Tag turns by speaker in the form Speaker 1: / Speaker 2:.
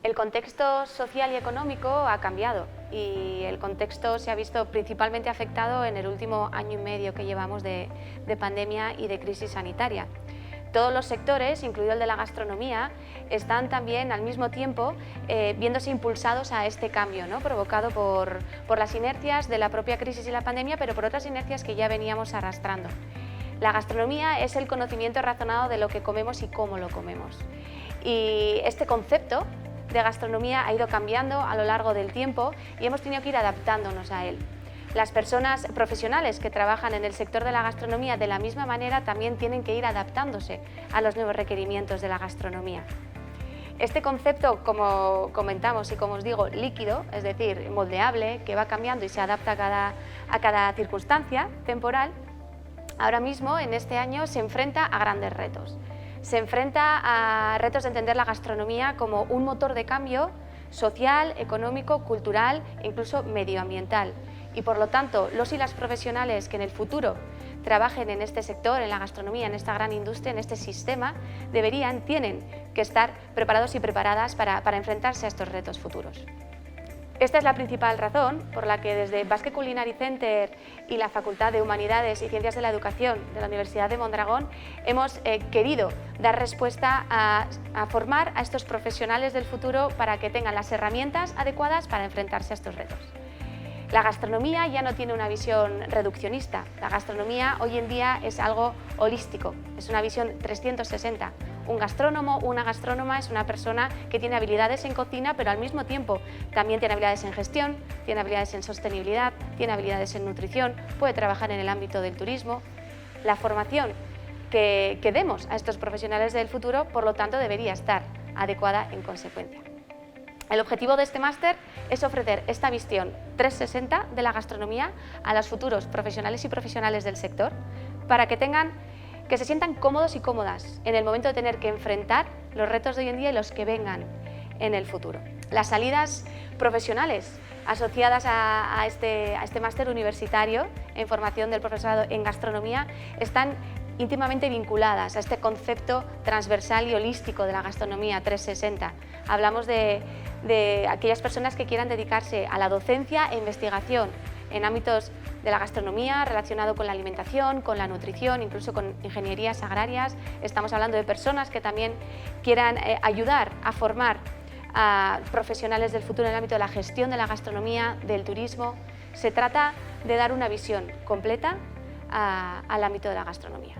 Speaker 1: El contexto social y económico ha cambiado y el contexto se ha visto principalmente afectado en el último año y medio que llevamos de pandemia y de crisis sanitaria. Todos los sectores, incluido el de la gastronomía, están también al mismo tiempo viéndose impulsados a este cambio, ¿no? Provocado por las inercias de la propia crisis y la pandemia, pero por otras inercias que ya veníamos arrastrando. La gastronomía es el conocimiento razonado de lo que comemos y cómo lo comemos. Y este concepto de gastronomía ha ido cambiando a lo largo del tiempo y hemos tenido que ir adaptándonos a él. Las personas profesionales que trabajan en el sector de la gastronomía de la misma manera también tienen que ir adaptándose a los nuevos requerimientos de la gastronomía. Este concepto, como comentamos y como os digo, líquido, es decir, moldeable, que va cambiando y se adapta a cada circunstancia temporal, ahora mismo en este año se enfrenta a grandes retos. Se enfrenta a retos de entender la gastronomía como un motor de cambio social, económico, cultural e incluso medioambiental. Y por lo tanto, los y las profesionales que en el futuro trabajen en este sector, en la gastronomía, en esta gran industria, en este sistema, tienen que estar preparados y preparadas para enfrentarse a estos retos futuros. Esta es la principal razón por la que desde Basque Culinary Center y la Facultad de Humanidades y Ciencias de la Educación de la Universidad de Mondragón hemos querido dar respuesta a formar a estos profesionales del futuro para que tengan las herramientas adecuadas para enfrentarse a estos retos. La gastronomía ya no tiene una visión reduccionista. La gastronomía hoy en día es algo holístico, es una visión 360. Un gastrónomo, una gastrónoma es una persona que tiene habilidades en cocina, pero al mismo tiempo también tiene habilidades en gestión, tiene habilidades en sostenibilidad, tiene habilidades en nutrición, puede trabajar en el ámbito del turismo. La formación que demos a estos profesionales del futuro, por lo tanto, debería estar adecuada en consecuencia. El objetivo de este máster es ofrecer esta visión 360 de la gastronomía a los futuros profesionales y profesionales del sector para que se sientan cómodos y cómodas en el momento de tener que enfrentar los retos de hoy en día y los que vengan en el futuro. Las salidas profesionales asociadas a este máster universitario en formación del profesorado en gastronomía están íntimamente vinculadas a este concepto transversal y holístico de la gastronomía 360. Hablamos de aquellas personas que quieran dedicarse a la docencia e investigación en ámbitos de la gastronomía relacionado con la alimentación, con la nutrición, incluso con ingenierías agrarias. Estamos hablando de personas que también quieran ayudar a formar a profesionales del futuro en el ámbito de la gestión de la gastronomía, del turismo. Se trata de dar una visión completa al ámbito de la gastronomía.